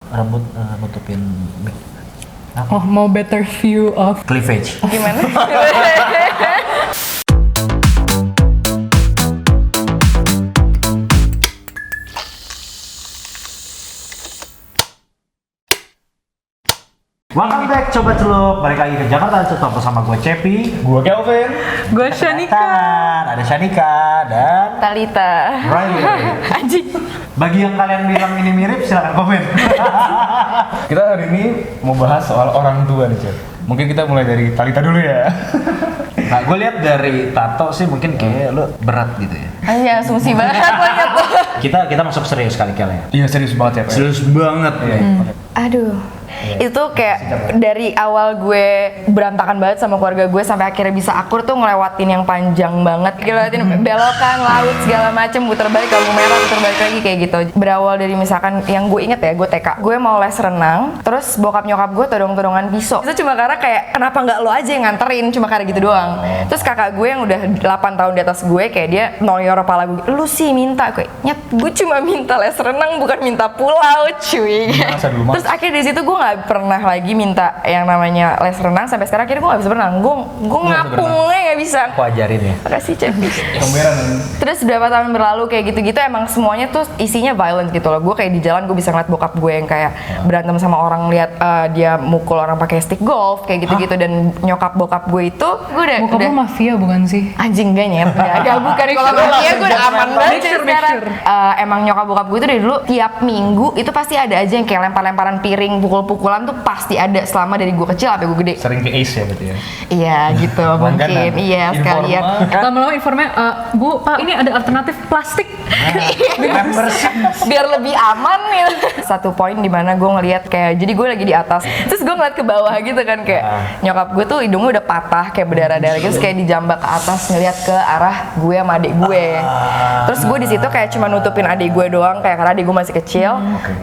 rambut nutupin mic. Oh, mau better view of Cleavage. Gimana? Welcome back Coba Celup, balik lagi ke Jakarta Celup bersama gue Cepi, Gua Kelvin. gue Shanika. ada Shanika dan Talita. Riley. Anjing. Bagi yang kalian bilang ini mirip, silakan komen. Kita hari ini mau bahas soal orang tua nih, Cep. Mungkin kita mulai dari Talita dulu ya. Nah, gue lihat dari tato sih mungkin kayak lo berat gitu ya. Anjing, asumsi banget lo liat tuh. Kita masuk serius kali ya. Iya, serius banget ya, Pak. Serius banget. Iya. Aduh. Itu kayak dari awal gue berantakan banget sama keluarga gue sampai akhirnya bisa akur tuh ngelewatin yang panjang banget. Ngelewatin belokan, laut segala macem, muter balik lampu merah, muter balik lagi kayak gitu. Berawal dari misalkan yang gue inget ya, gue TK. Gue mau les renang, terus bokap nyokap gue todong-todongan pisau. Itu cuma karena kayak kenapa nggak lo aja yang nganterin, cuma karena gitu doang. Terus kakak gue yang udah 8 tahun di atas gue kayak dia noyor kepala gue, lu sih minta, kayak nyet gue cuma minta les renang bukan minta pulau cuy. Masa dulu, Mas? Terus akhirnya dari situ gue nggak pernah lagi minta yang namanya les renang sampai sekarang. Akhirnya gue nggak bisa berenang, gue ngapungnya nggak bisa. Aku ajarin ya. Makasih Cepi. Kamberan. Terus berapa tahun berlalu kayak gitu-gitu emang semuanya tuh isinya violent gitu loh. Gue kayak di jalan gue bisa ngeliat bokap gue yang kayak berantem sama orang, lihat dia mukul orang pakai stick golf kayak gitu-gitu. Dan nyokap bokap gue itu gue Bokap lo mafia bukan sih? anjing gak nyet, gak bukan. Kalau mafia gue udah aman banget Make sure, sekarang. make Emang nyokap bokap gue itu dari dulu tiap minggu itu pasti ada aja yang kayak lempar-lemparan piring, pukul-pukulan tuh pasti ada selama dari gue kecil sampai gue gede. Sering ke Ace ya berarti ya. Iya gitu mungkin, iya sekalian. Lama-lama informnya, Bu, Pak, ini ada alternatif plastik. Biar lebih aman nih. Satu poin di mana gue ngelihat kayak, jadi gue lagi di atas, terus gue ngeliat ke bawah gitu kan kayak nyokap gue tuh hidungnya udah patah kayak berdarah-darah gitu, terus kayak dijambak ke atas ngeliat ke arah gue sama adik gue. Terus gue di situ kayak cuma nutupin adik gue doang kayak karena adik gue masih kecil.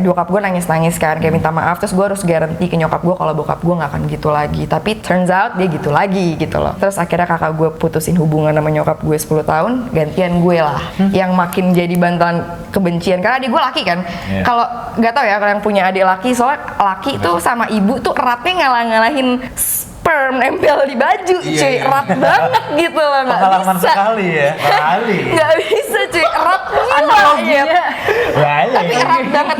Bokap gue nangis-nangis kan kayak minta maaf, terus gue harus garanti ke nyokap gue kalau bokap gue nggak akan gitu lagi. Tapi turns out dia gitu lagi gitu loh. Terus akhirnya kakak gue putusin hubungan sama nyokap gue 10 tahun, gantian gue lah yang makin jadi bantalan kebencian karena adik gue laki kan. Kalau nggak tahu ya kalau yang punya adik laki, soalnya laki tuh sama ibu tuh eratnya ngalah-ngalahin sperm nempel di baju, cuy. Erat banget gitu loh, nggak Pengalaman bisa. sekali ya. Sekali. Nggak bisa cuy, erat Analoginya. tapi erat banget.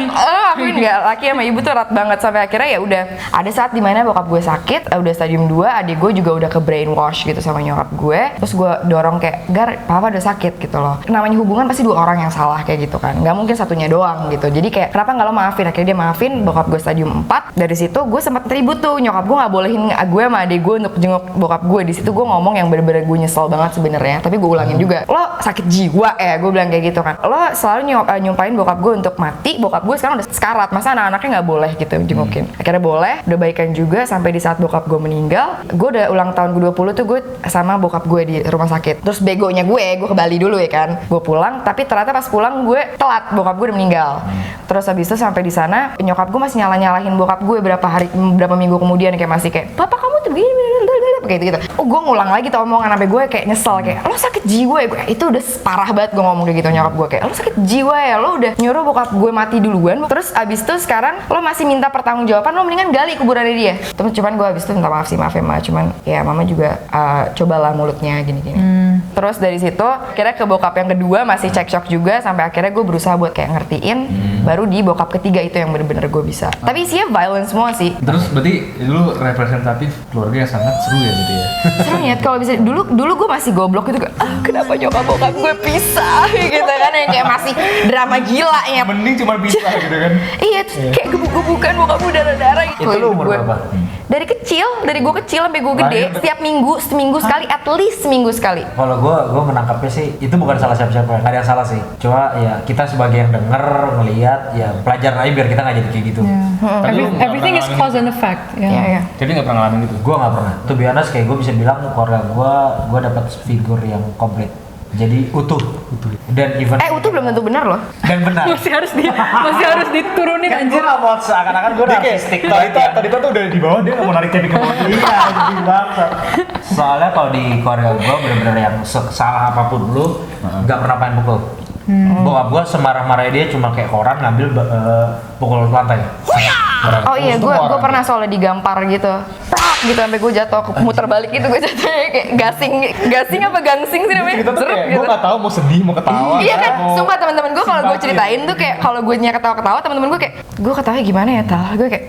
Akuin nggak, laki sama ibu tuh erat banget sampai akhirnya ya udah ada saat dimana bokap gue sakit, udah stadium 2, adik gue juga udah ke brainwash gitu sama nyokap gue. Terus gue dorong kayak, Gar, papa udah sakit gitu loh. Namanya hubungan pasti 2 orang yang salah kayak gitu kan, nggak mungkin satunya doang gitu. Jadi kayak kenapa nggak lo maafin? Akhirnya dia maafin, bokap gue stadium 4. Dari situ gue sempat ribut tuh, nyokap gue nggak bolehin gue sama adik gue untuk jenguk bokap gue. Di situ gue ngomong yang bener-bener gue nyesel banget sebenarnya, tapi gue ulangin juga, lo sakit jiwa ya, gue bilang kayak gitu kan. Lo selalu nyumpahin bokap gue untuk mati, bokap gue sekarang udah sekarat, masa anak-anaknya nggak boleh gitu jengukin. Akhirnya boleh, udah baikan juga sampai di saat bokap gue meninggal. Gue udah ulang tahun ke-20 tuh gue sama bokap gue di rumah sakit. Terus begonya gue ke Bali dulu ya kan, gue pulang, tapi ternyata pas pulang gue telat, bokap gue udah meninggal. Terus habis itu sampai di sana nyokap gue masih nyalahin bokap gue berapa minggu kemudian, kayak masih kayak, papa kamu tuh begini kayak gitu. Gue ngulang lagi tuh omongan sampai gue kayak nyesel, kayak lo sakit jiwa ya. Gue itu udah parah banget gue ngomong kayak gitu nyokap gue, kayak lo sakit jiwa ya, lo udah nyuruh bokap gue mati duluan, terus abis itu sekarang lo masih minta pertanggungjawaban, lo mendingan gali kuburannya dia. Terus cuman gue abis itu minta maaf sih, maaf ya ma, cuman ya mama juga cobalah mulutnya gini-gini. Terus dari situ akhirnya ke bokap yang kedua masih cekcok juga, sampai akhirnya gue berusaha buat kayak ngertiin. Baru di bokap ketiga itu yang bener-bener gue bisa. Tapi isinya violence semua sih. Terus berarti dulu representatif keluarga yang sangat seru ya berarti ya. Seru ya kalau bisa. Dulu gue masih goblok gitu, kenapa nyokap bokap gue pisah gitu kan, yang kayak masih drama gila ya. Mending cuma bisa gitu kan. Iya, kayak gebuk-gebukan bokap gue darah-darah gitu. Itu lu umur berapa? Dari kecil, dari gue kecil sampai gue gede, setiap seminggu sekali, at least seminggu sekali. Kalau gue menangkapnya sih itu bukan salah siapa-siapa, nggak ada yang salah sih. Cuma ya kita sebagai yang denger, ngelihat, ya pelajaran aja biar kita nggak jadi kayak gitu. Tapi lu nggak Everything pernah is ngalamin cause and effect. Iya. Jadi nggak pernah ngalamin gitu. Gue nggak pernah. Tuh biasa kayak gue bisa bilang keluarga gue dapat figur yang komplit. Jadi utuh. Dan even Utuh belum tentu benar loh. dan benar. Masih harus diturunin Kan anjir. gue nggak mau seakan-akan gue narsistik Tadi tuh udah di bawah, dia nggak mau narik Cepi ke bawah. Iya, jadi bangsa. Soalnya kalau di keluarga gue bener-bener yang salah apapun lu nggak pernah pengen pukul. Bokap gue semarah-marahnya dia cuma kayak koran ngambil pukul lantai. Oh iya, Untung gue orang. pernah soalnya digampar gitu, prak gitu sampai gue jatuh, muter balik gitu gue jatuhnya kayak gasing apa gangsing sih namanya? Kita tuh Zerep kayak gitu. gue gak tahu mau sedih mau ketawa. Iya kan, mau sumpah teman-teman gue kalau gue simpati. ceritain tuh kayak kalau gue nya ketawa-ketawa, teman-teman gue kayak gue ketawanya gimana ya Tal? Gue kayak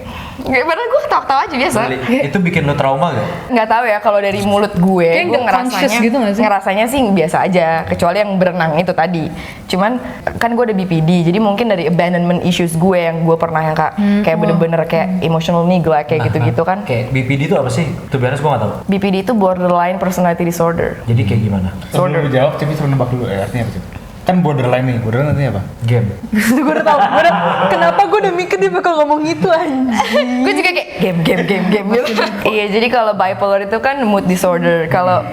padahal gue ketawa-ketawa aja biasa. Itu bikin lu trauma gak? Nggak tahu ya kalau dari mulut gue Kayak nggak conscious gitu nggak sih? ngerasanya sih biasa aja, kecuali yang berenang itu tadi. Cuman kan gue ada BPD, jadi mungkin dari abandonment issues gue yang gue pernah yang kayak bener-bener kayak emotional neglect kayak gitu-gitu kan. Kayak BPD itu apa sih? Tuh biasa gue gak tahu. BPD itu borderline personality disorder. Jadi kayak gimana? Sebelum lu jawab, Cip coba nebak dulu artinya apa sih? Kan borderline nih, borderline artinya apa? Game. Gue udah tau, kenapa gue udah mikir dia bakal ngomong gitu anjing. Gue juga kayak game gitu. Iya, jadi kalau bipolar itu kan mood disorder. Kalau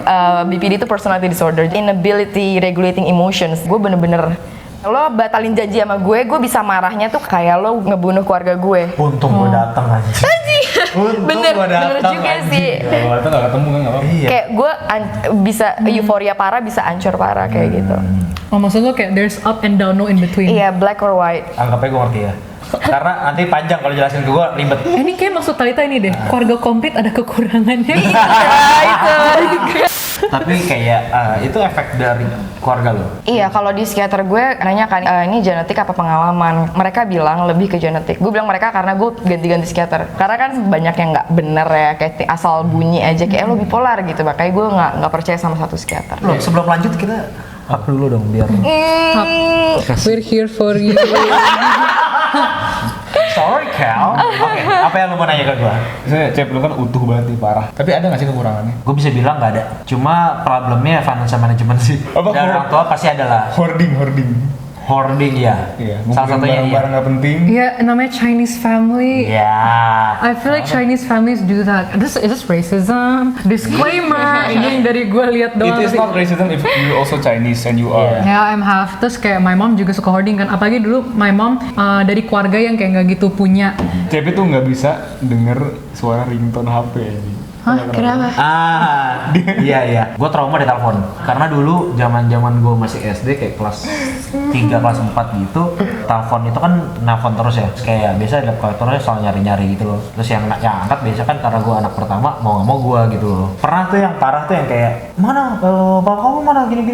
BPD itu personality disorder, inability regulating emotions. Gue bener-bener lo batalin janji sama gue bisa marahnya tuh kayak lo ngebunuh keluarga gue. Untung gue datang aja. Untung Bener gue datang juga anjing. sih. Kalau kita gak ketemu kan gak apa-apa. Iya. Kayak gue bisa euforia parah, bisa ancur parah kayak gitu. Oh maksud lo kayak there's up and down, no in between. Iya, black or white. Anggapnya gue ngerti ya. Karena nanti panjang kalau jelasin ke gue ribet. Ini kayak maksud Talita ini deh, keluarga komplit ada kekurangannya. Tapi kayak itu efek dari keluarga lo. Iya, kalau di psikiater gue nanya kan, ini genetik apa pengalaman? Mereka bilang lebih ke genetik. Gue bilang mereka karena gue ganti-ganti psikiater. Karena kan banyak yang nggak bener ya, kayak asal bunyi aja kayak lo bipolar gitu. Makanya gue nggak percaya sama satu psikiater. Loh, sebelum lanjut kita hap dulu dong biar. We're here for you. Sorry Cal. Oke, apa yang lo mau nanya ke gue? Misalnya Cep, lu kan utuh banget nih, parah. Tapi ada gak sih kekurangannya? Gue bisa bilang nggak ada. Cuma problemnya financial management sih. Apa? Dan orang tua pasti ada lah. Hoarding. Hoarding ya. Iya, Salah satunya iya. barang gak penting. Iya, namanya Chinese family. Ya. I feel like Chinese families do that. Is this racism? Disclaimer. Ini yang dari gue lihat doang. It is not racism if you also Chinese and you are. Ya, I'm half. Terus kayak my mom juga suka hoarding kan. Apalagi dulu my mom dari keluarga yang kayak nggak gitu punya. Cep itu nggak bisa denger suara ringtone HP ini. Hah, kenapa? Iya. Gue trauma di telepon. Karena dulu zaman gue masih SD kayak kelas 3, kelas 4 gitu, telepon itu kan nelfon terus ya. Kayak biasa ada kolektornya soal nyari-nyari gitu loh. Terus yang angkat biasa kan karena gue anak pertama, mau nggak mau gue gitu loh. Pernah tuh yang parah tuh yang kayak mana bapak kamu mana gini.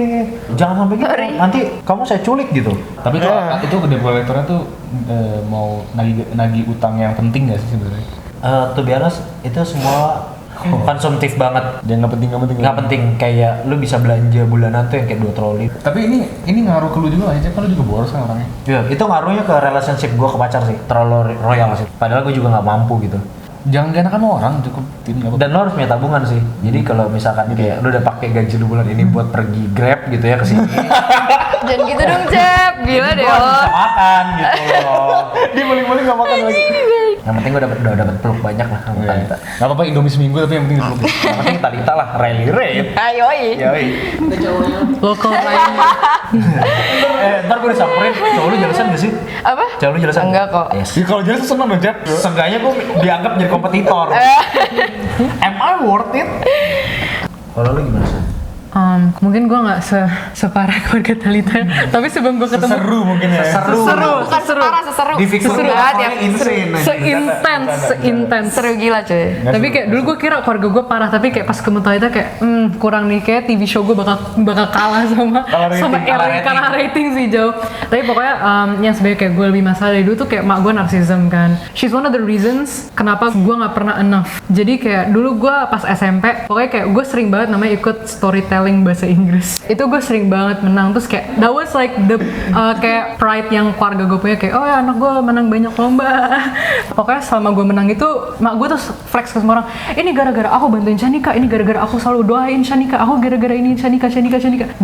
Jangan sampai gitu. Nanti kamu saya culik gitu. Tapi kalau itu debt collector-nya tuh mau nagih utang yang penting gak sih sebenarnya? To be honest, itu semua konsumtif banget. Yang nggak penting. Nggak penting, kayak lu bisa belanja bulanan tuh yang kayak 2 troli. Tapi ini ngaruh ke lu juga aja, kan lu juga boros kan orangnya. Ya, itu ngaruhnya ke relationship gue ke pacar sih, terlalu royal sih. Padahal gue juga nggak mampu gitu. Jangan gak enakan sama orang, cukup ini nggak apa-apa. Dan lo harus punya tabungan sih. Jadi kalau misalkan kayak lu udah pakai gaji lu bulan ini buat pergi Grab gitu ya ke sini. Jangan gitu dong, Cep. Gila deh Gua lo. bisa makan gitu loh. Dia boleh-boleh nggak makan lagi. Yang penting gue udah dapet peluk banyak lah sama Talita. Nggak apa-apa Indomie seminggu tapi yang penting dipeluk. Yang penting Talita lah, rally rate. Ayoi. Yoi. Lokal lainnya. Ntar gue disamperin, cowok lu jelasan gak sih? Apa? Cowok lu jelasan? Enggak kok. Yes. Ya, kalau jelas seneng dong Jep. Seenggaknya gue dianggap jadi kompetitor. Am I worth it? Kalau lu gimana sih? Mungkin gue nggak separah keluarga Talita. Tapi sebelum gue ketemu Seru mungkin ya. Seru. Bukan parah, seseru. Di Victoria Seru banget ya. seintens. Seru gila cuy. Tapi kayak dulu gue kira keluarga gue parah, tapi kayak pas ketemu Talita kayak kurang nih, kayak TV show gue bakal kalah sama rating. karena rating sih jauh. Tapi pokoknya yang sebenarnya kayak gue lebih masalah dari dulu tuh kayak mak gue narsism kan. She's one of the reasons kenapa gue nggak pernah enough. Jadi kayak dulu gue pas SMP, pokoknya kayak gue sering banget namanya ikut storytelling bahasa Inggris. Itu gue sering banget menang. Terus kayak that was like the kayak pride yang keluarga gue punya, kayak oh ya anak gue menang banyak lomba. Pokoknya selama gue menang itu mak gue terus flex ke semua orang, ini gara-gara aku bantuin Shanika, ini gara-gara aku selalu doain Shanika, aku gara-gara ini Shanika.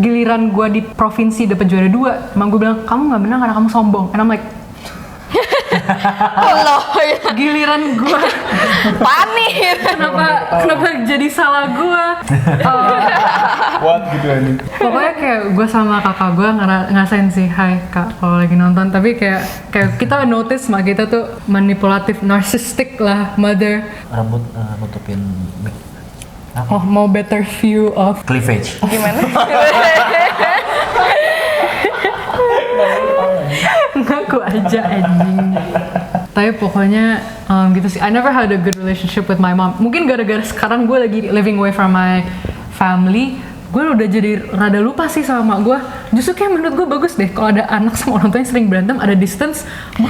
Giliran gue di provinsi dapet juara 2, mak gue bilang kamu nggak menang karena kamu sombong. And I'm like Allah ya. giliran gue Panik. kenapa jadi salah gue. What gitu anjing. Pokoknya kayak gue sama kakak gue ngerasain sih, hai kak kalau lagi nonton, tapi kayak kita notice mak kita tuh manipulatif, narcissistic lah, mother. Rambut nutupin mic. Oh, mau better view of Cleavage. Gimana? Ngaku aja anjing. Tapi pokoknya gitu sih. I never had a good relationship with my mom. Mungkin gara-gara sekarang gue lagi living away from my family, gue udah jadi rada lupa sih sama mak gue. Justru kayak menurut gue bagus deh kalau ada anak sama orang tuanya sering berantem, ada distance. Gue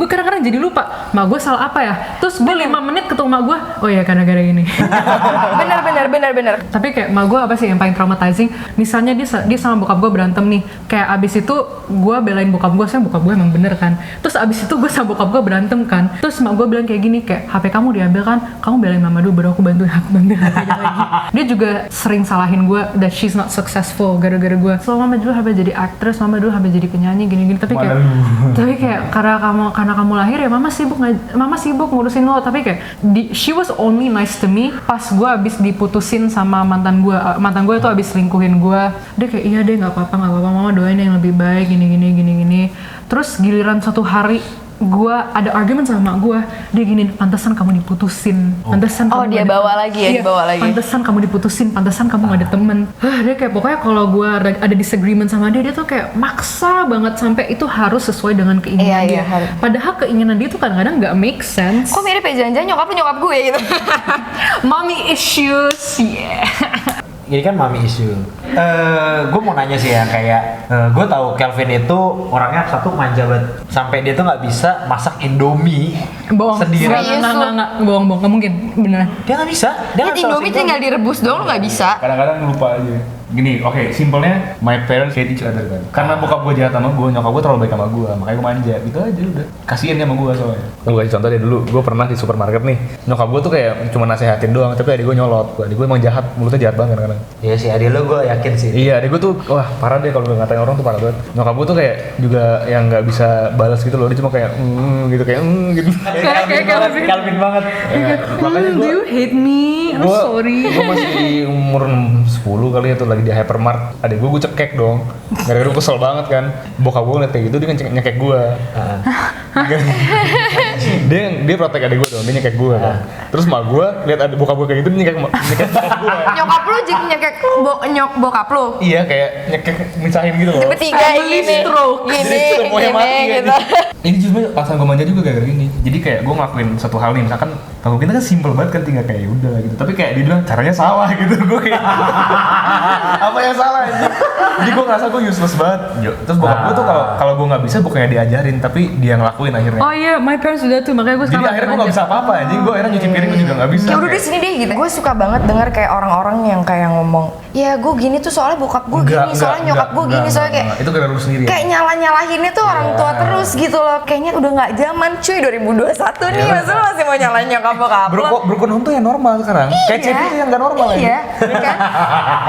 kadang-kadang jadi lupa mak gue salah apa ya. Terus gue 5 menit ketemu mak gue, oh ya gara-gara ini. bener. Tapi kayak mak gue apa sih yang paling traumatizing? Misalnya dia sama bokap gue berantem nih. Kayak abis itu gue belain bokap gue, soalnya bokap gue emang bener kan. Terus abis itu gue sama bokap gue berantem kan. Terus mak gue bilang kayak gini, kayak HP kamu diambil kan, kamu belain mama dulu baru aku bantuin HP lagi. Dia juga sering salahin gue that she's not successful gara-gara gue. So mama dulu habis jadi aktris, mama dulu habis jadi penyanyi gini-gini. Tapi kayak karena kamu lahir ya mama sibuk ngurusin lo. Tapi kayak she was only nice to me pas gue abis diputusin sama mantan gue itu abis selingkuhin gue. Dia kayak iya deh nggak apa-apa mama doain yang lebih baik gini. Terus giliran suatu hari gue ada argument sama mak gue, dia gini, pantesan kamu diputusin, pantesan kamu dibawa lagi. pantesan kamu diputusin, pantesan kamu gak ada temen. Dia kayak pokoknya kalau gue ada disagreement sama dia tuh kayak maksa banget sampai itu harus sesuai dengan keinginan dia. Padahal keinginan dia tuh kadang-kadang gak make sense. Kok mirip ya jangan-jangan nyokap gue gitu. Mommy issues, yeah. Ini kan mami issue. Gue mau nanya sih ya, kayak gue tahu Kelvin itu orangnya satu manja banget, sampai dia tuh nggak bisa masak Indomie sendiri. Nggak, bohong, nggak mungkin, beneran. Dia nggak bisa. Dia Indomie tinggal direbus doang, nggak bisa. Kadang-kadang lupa aja. Gini, simpelnya my parents hate each other kan. Karena bokap gue jahat sama gue, nyokap gue terlalu baik sama gue, makanya gue manja. Gitu aja udah. Kasian dia sama gue soalnya. Gue kasih contoh deh dulu, gue pernah di supermarket nih. Nyokap gue tuh kayak cuma nasehatin doang, tapi adik gue nyolot. Adik gue emang jahat, mulutnya jahat banget kadang-kadang. Iya sih, adik lo gue yakin sih. Iya, adik gue tuh wah parah deh kalau ngatain orang tuh parah banget. Nyokap gue tuh kayak juga yang nggak bisa balas gitu loh, dia cuma kayak gitu gitu. Kayak Kelvin banget. Makanya do you hate me? I'm sorry. Gue masih umur 10 kali ya tuh lagi di hypermart. Adik gue cekek dong. Gara-gara gue kesel banget kan. Bokap gue ngeliat kayak gitu, dia kan nyekek gue. dia protek adik gue dong, dia nyekek gue kan. Terus mak gue lihat adik bokap gue kayak gitu, dia nyekek gue. Nyokap lu jadi nyekek bokap lu? Iya, kayak nyekek misahin gitu loh. Bertiga gini gitu. Ini justru alasan gue manja juga gara-gara gini. Jadi kayak gue ngelakuin satu hal nih, misalkan kalau kita kan simple banget kan, tinggal kayak udah gitu. Tapi kayak dia bilang caranya salah gitu, gue kayak apa yang salah aja. Jadi gue ngerasa gue useless banget. Terus bokap gue tuh kalau gue nggak bisa bukannya diajarin, tapi dia ngelakuin akhirnya. Oh iya, my parents udah tuh, makanya gue jadi akhirnya gue nggak bisa apa-apa. Jadi gue akhirnya nyuci piring gue juga nggak bisa. Ya udah di sini deh gitu. Gue suka banget denger kayak orang-orang yang kayak ngomong, ya gue gini tuh soalnya bokap gue gini, soalnya nyokap gue gini, soalnya kayak itu gara lu sendiri. Kayak nyalahinnya tuh orang tua terus gitu loh. Kayaknya udah nggak zaman cuy 2021 nih, masa lu masih mau nyalahin nyokap bokap lo? Broken home tuh yang normal sekarang. Kayak CP tuh yang nggak normal iya kan?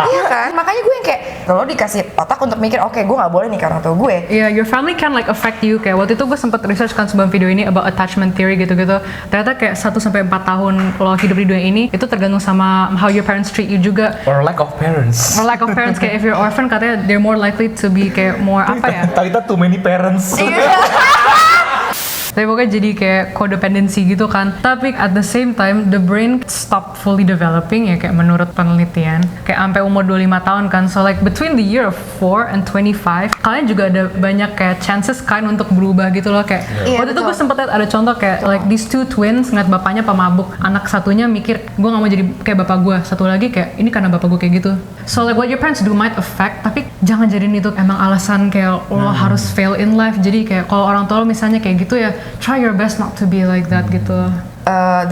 Iya kan? Makanya gue yang kayak lo dikasih otak untuk mikir, oke gue nggak boleh nih karena orang tua gue. Yeah, your family can like affect you. Kayak waktu itu gue sempat research kan sebuah video ini about attachment theory gitu-gitu. Ternyata kayak 1-4 tahun lo hidup di dunia ini itu tergantung sama how your parents treat you juga. Or lack of parents. Or lack of parents, kayak if you're orphan katanya they're more likely to be kayak more apa ya? Talita too many parents. Tapi pokoknya jadi kayak codependency gitu kan. Tapi at the same time the brain stop fully developing ya, kayak menurut penelitian kayak sampai umur 25 tahun kan. So like between the year of 4 and 25 kalian juga ada banyak kayak chances kan untuk berubah gitu loh. Kayak waktu itu gue sempet liat ada contoh kayak like these two twins ngeliat bapaknya pemabuk, anak satunya mikir gue gak mau jadi kayak bapak gue, satu lagi kayak ini karena bapak gue kayak gitu. So like what your parents do might affect, tapi jangan jadiin itu emang alasan kayak lo harus fail in life. Jadi kayak kalau orang tua lo misalnya kayak gitu ya, try your best not to be like that gitu.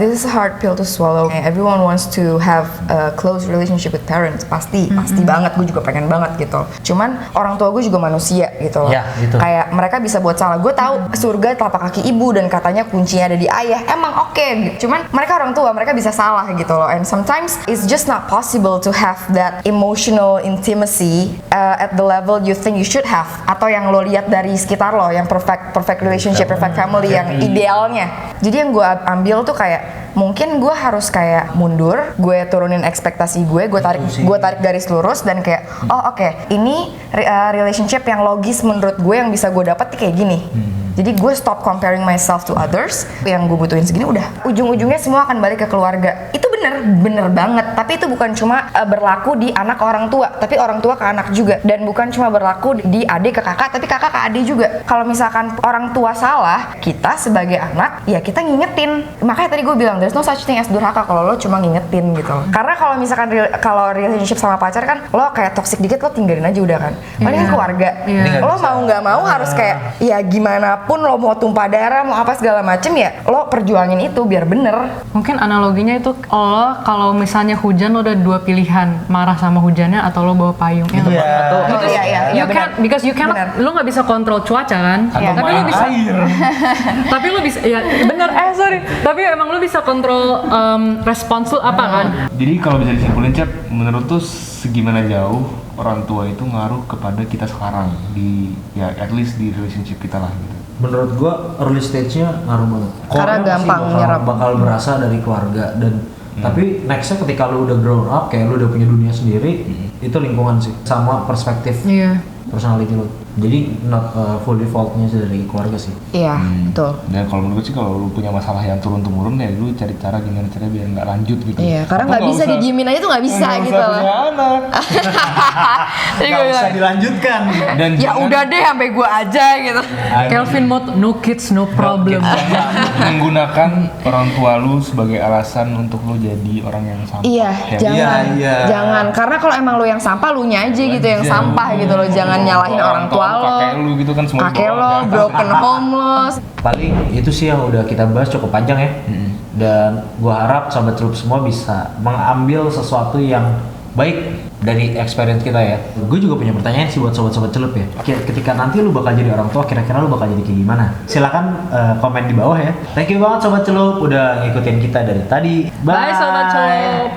This is a hard pill to swallow. Everyone wants to have a close relationship with parents, pasti banget. Gue juga pengen banget gitu. Cuman orang tua gue juga manusia gitu loh. Ya, gitu. Kayak mereka bisa buat salah. Gue tahu surga telapak kaki ibu dan katanya kuncinya ada di ayah. Emang oke. Cuman mereka orang tua, mereka bisa salah gitu loh. And sometimes it's just not possible to have that emotional intimacy at the level you think you should have. Atau yang lo lihat dari sekitar lo, yang perfect relationship, perfect family, yang idealnya. Jadi yang gue ambil tuh kayak mungkin gue harus kayak mundur, gue turunin ekspektasi gue tarik garis lurus dan kayak ini relationship yang logis menurut gue yang bisa gue dapat kayak gini. Jadi gue stop comparing myself to others. Yang gue butuhin segini udah ujung-ujungnya semua akan balik ke keluarga. Itu bener bener banget. Tapi itu bukan cuma berlaku di anak ke orang tua, tapi orang tua ke anak juga. Dan bukan cuma berlaku di adik ke kakak, tapi kakak ke adik juga. Kalau misalkan orang tua salah, kita sebagai anak, ya kita ngingetin. Makanya tadi gue bilang, there's no such thing as durhaka kalau lo cuma ngingetin gitu. Karena kalau misalkan kalau relationship sama pacar kan, lo kayak toxic dikit lo tinggalin aja udah kan. Ini kan keluarga. Lo mau nggak mau harus kayak ya gimana pun lo mau tumpah darah mau apa segala macem ya lo perjuangin itu biar bener. Mungkin analoginya itu lo kalau misalnya hujan lo ada dua pilihan, marah sama hujannya atau lo bawa payung. Iya. You can't, because you cannot, lo nggak bisa kontrol cuaca kan. Iya. Tapi lo bisa. air. Tapi lo bisa, ya bener. Sorry. Tapi emang lo bisa kontrol respons lo apa kan? Jadi kalau bisa disimpulin Cep, menurut tuh segimana jauh orang tua itu ngaruh kepada kita sekarang di ya at least di relationship kita lah gitu. Menurut gua early stage-nya ngaruh banget. Karena Core-nya gampang pasti nyerap. bakal berasa dari keluarga dan tapi nextnya ketika lu udah grown up kayak lu udah punya dunia sendiri itu lingkungan sih sama perspektif Iya. personality lu. Jadi not full default-nya dari keluarga sih. Iya betul. Dan kalau menurut gue sih kalau lu punya masalah yang turun-temurun ya lu cari cara gimana caranya biar nggak lanjut gitu. Iya karena Atau nggak bisa didiemin aja tuh nggak bisa nggak gitu usah loh. punya anak. Jadi gue bilang, dilanjutkan. Dan ya udah deh sampai gue aja gitu. Kelvin mode, no kids, no problem. menggunakan orang tua lu sebagai alasan untuk lu jadi orang yang sampah. Iya, Ya, jangan, iya. jangan. Karena kalau emang lo yang sampah, lu nya aja gitu yang sampah gitu loh. Jangan nyalahin orang tua lo, kakek lu gitu kan semua kakek lo, broken home lo. Paling itu sih yang udah kita bahas cukup panjang ya. Dan gua harap sobat celup semua bisa mengambil sesuatu yang baik dari experience kita ya. Gue juga punya pertanyaan sih buat sobat-sobat celup ya. Ketika nanti lu bakal jadi orang tua, kira-kira lu bakal jadi kayak gimana? Silakan komen di bawah ya. Thank you banget sobat celup udah ngikutin kita dari tadi. Bye sobat celup.